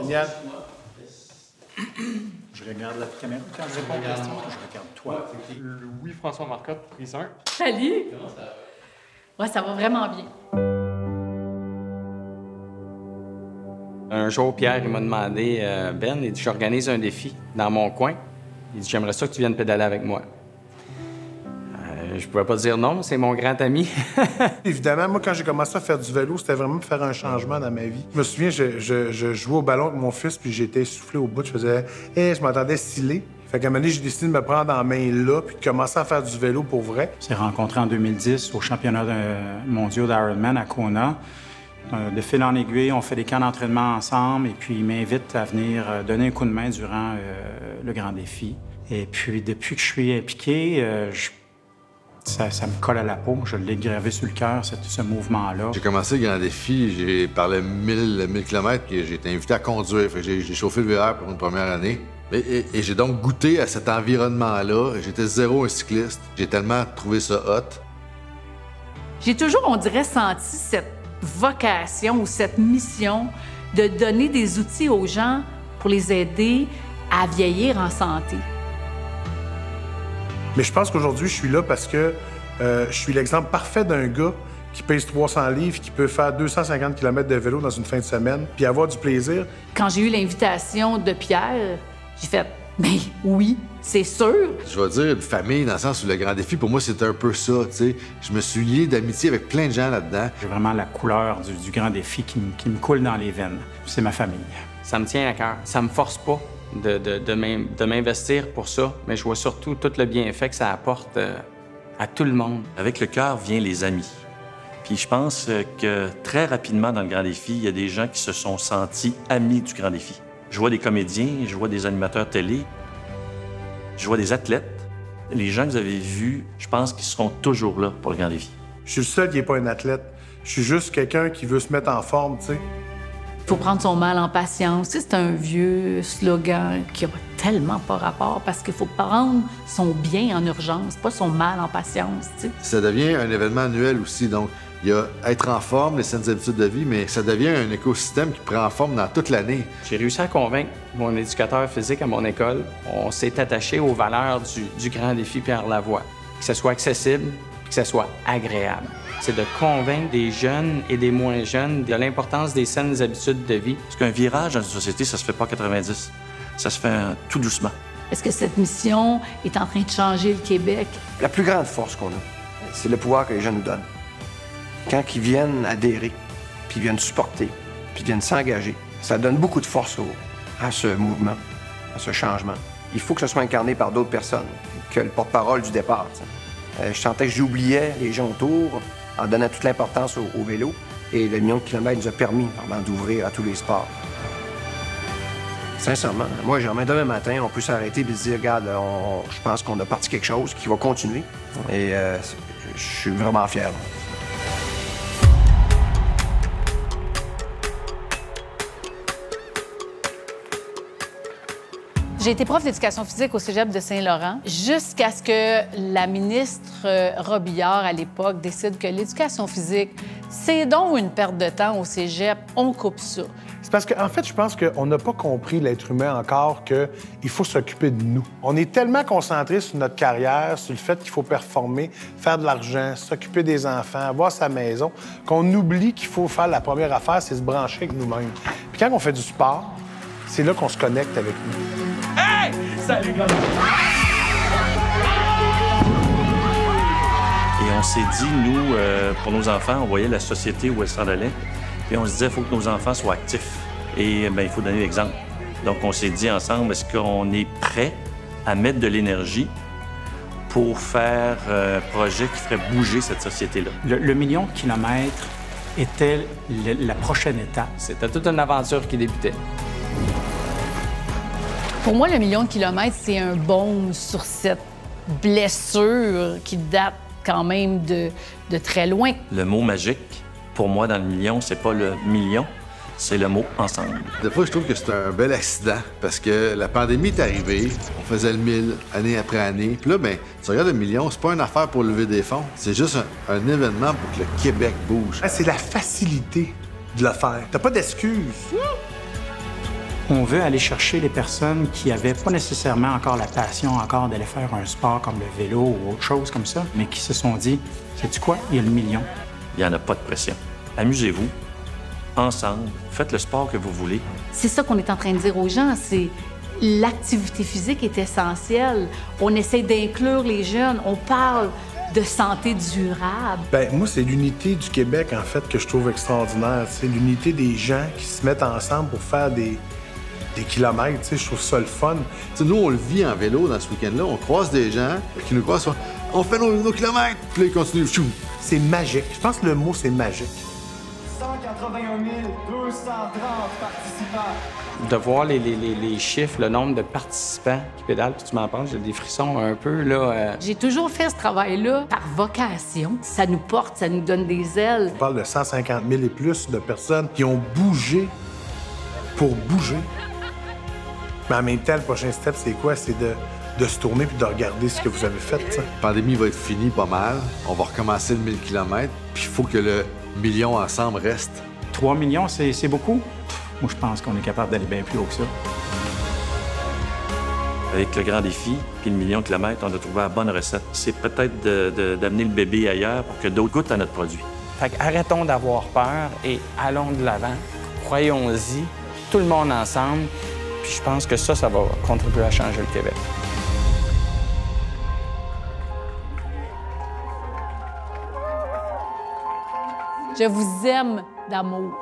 Génial. Je regarde la caméra quand je réponds aux questions. Je regarde toi. Louis-François Marcotte, prise 1. Salut! Ouais, ça va vraiment bien. Un jour, Pierre, il m'a demandé, Ben, il dit, j'organise un défi dans mon coin. Il dit, j'aimerais ça que tu viennes pédaler avec moi. Je pouvais pas dire non, c'est mon grand ami. Évidemment, moi, quand j'ai commencé à faire du vélo, c'était vraiment pour faire un changement dans ma vie. Je me souviens, je jouais au ballon avec mon fils, puis j'étais essoufflé au bout. Je faisais, je m'entendais sciller. Fait qu'à un moment donné, j'ai décidé de me prendre en main là, puis de commencer à faire du vélo pour vrai. On s'est rencontrés en 2010 au championnat mondial d'Ironman à Kona. De fil en aiguille, on fait des camps d'entraînement ensemble, et puis il m'invite à venir donner un coup de main durant le grand défi. Et puis, depuis que je suis impliqué, ça me colle à la peau. Je l'ai gravé sur le cœur, ce mouvement-là. J'ai commencé le grand défi, par le 1000 km, j'ai été invité à conduire. J'ai chauffé le VR pour une première année. Et j'ai donc goûté à cet environnement-là. J'étais zéro un cycliste. J'ai tellement trouvé ça hot. J'ai toujours, on dirait, senti cette vocation ou cette mission de donner des outils aux gens pour les aider à vieillir en santé. Mais je pense qu'aujourd'hui, je suis là parce que je suis l'exemple parfait d'un gars qui pèse 300 livres, qui peut faire 250 km de vélo dans une fin de semaine, puis avoir du plaisir. Quand j'ai eu l'invitation de Pierre, j'ai fait « Mais oui, c'est sûr! » Je vais dire une famille, dans le sens où le grand défi, pour moi, c'était un peu ça, tu sais. Je me suis lié d'amitié avec plein de gens là-dedans. J'ai vraiment la couleur du grand défi qui me coule dans les veines. C'est ma famille. Ça me tient à cœur. Ça me force pas de m'investir pour ça, mais je vois surtout tout le bienfait que ça apporte à tout le monde. Avec le cœur vient les amis. Puis je pense que très rapidement dans le Grand Défi, il y a des gens qui se sont sentis amis du Grand Défi. Je vois des comédiens, je vois des animateurs télé, je vois des athlètes. Les gens que vous avez vus, je pense qu'ils seront toujours là pour le Grand Défi. Je suis le seul qui n'est pas un athlète. Je suis juste quelqu'un qui veut se mettre en forme, tu sais. Il faut prendre son mal en patience. Tu sais, c'est un vieux slogan qui n'a tellement pas rapport parce qu'il faut prendre son bien en urgence, pas son mal en patience. Tu sais. Ça devient un événement annuel aussi. Donc, il y a être en forme, les saines habitudes de vie, mais ça devient un écosystème qui prend forme dans toute l'année. J'ai réussi à convaincre mon éducateur physique à mon école. On s'est attaché aux valeurs du Grand Défi Pierre Lavoie. Que ce soit accessible, que ce soit agréable. C'est de convaincre des jeunes et des moins jeunes de l'importance des saines habitudes de vie. Parce qu'un virage dans une société, ça se fait pas à 90. Ça se fait tout doucement. Est-ce que cette mission est en train de changer le Québec? La plus grande force qu'on a, c'est le pouvoir que les gens nous donnent. Quand ils viennent adhérer, puis ils viennent supporter, puis ils viennent s'engager, ça donne beaucoup de force à ce mouvement, à ce changement. Il faut que ce soit incarné par d'autres personnes que le porte-parole du départ. Je sentais que j'oubliais les gens autour en donnant toute l'importance au vélo. Et le million de kilomètres nous a permis vraiment d'ouvrir à tous les sports. Sincèrement, moi, demain matin, on peut s'arrêter et se dire, regarde, je pense qu'on a parti quelque chose qui va continuer. Et je suis vraiment fier. J'ai été prof d'éducation physique au cégep de Saint-Laurent jusqu'à ce que la ministre Robillard, à l'époque, décide que l'éducation physique, c'est donc une perte de temps au cégep. On coupe ça. C'est parce qu'en fait, je pense qu'on n'a pas compris, l'être humain encore, qu'il faut s'occuper de nous. On est tellement concentré sur notre carrière, sur le fait qu'il faut performer, faire de l'argent, s'occuper des enfants, avoir sa maison, qu'on oublie qu'il faut faire la première affaire, c'est se brancher avec nous-mêmes. Puis quand on fait du sport, c'est là qu'on se connecte avec nous. Hey! Salut, gars! Et on s'est dit, nous, pour nos enfants, on voyait la société où elle s'en allait, et on se disait, il faut que nos enfants soient actifs. Et bien, il faut donner l'exemple. Donc, on s'est dit ensemble, est-ce qu'on est prêt à mettre de l'énergie pour faire un projet qui ferait bouger cette société-là? Le million de kilomètres était la prochaine étape. C'était toute une aventure qui débutait. Pour moi, le million de kilomètres, c'est un baume sur cette blessure qui date quand même de très loin. Le mot magique, pour moi, dans le million, c'est pas le million, c'est le mot ensemble. Des fois, je trouve que c'est un bel accident parce que la pandémie est arrivée, on faisait le 1000 année après année. Puis là, ben, tu regardes le million, c'est pas une affaire pour lever des fonds, c'est juste un événement pour que le Québec bouge. C'est la facilité de le faire. T'as pas d'excuses. On veut aller chercher les personnes qui n'avaient pas nécessairement encore la passion encore d'aller faire un sport comme le vélo ou autre chose comme ça, mais qui se sont dit, sais-tu quoi, il y a le million. Il n'y en a pas de pression. Amusez-vous, ensemble, faites le sport que vous voulez. C'est ça qu'on est en train de dire aux gens, c'est l'activité physique est essentielle. On essaie d'inclure les jeunes, on parle de santé durable. Bien, moi, c'est l'unité du Québec, en fait, que je trouve extraordinaire. C'est l'unité des gens qui se mettent ensemble pour faire des kilomètres. Tu sais, je trouve ça le fun. T'sais, nous, on le vit en vélo dans ce week-end-là. On croise des gens qui nous croisent. On fait nos kilomètres. Puis là, ils continuent. Chou. C'est magique. Je pense que le mot, c'est magique. 181 230 participants. De voir les chiffres, le nombre de participants qui pédalent, puis tu m'en penses, j'ai des frissons un peu, là. J'ai toujours fait ce travail-là par vocation. Ça nous porte, ça nous donne des ailes. On parle de 150 000 et plus de personnes qui ont bougé pour bouger. Mais en même temps, le prochain step, c'est quoi? C'est de se tourner puis de regarder ce que vous avez fait. T'sais. La pandémie va être finie pas mal. On va recommencer le 1000 km. Puis il faut que le million ensemble reste. 3 millions, c'est beaucoup? Moi, je pense qu'on est capable d'aller bien plus haut que ça. Avec le grand défi puis le million de kilomètres, on a trouvé la bonne recette. C'est peut-être d'amener le bébé ailleurs pour que d'autres goûtent à notre produit. Fait qu'arrêtons d'avoir peur et allons de l'avant. Croyons-y, tout le monde ensemble. Puis je pense que ça va contribuer à changer le Québec. Je vous aime d'amour.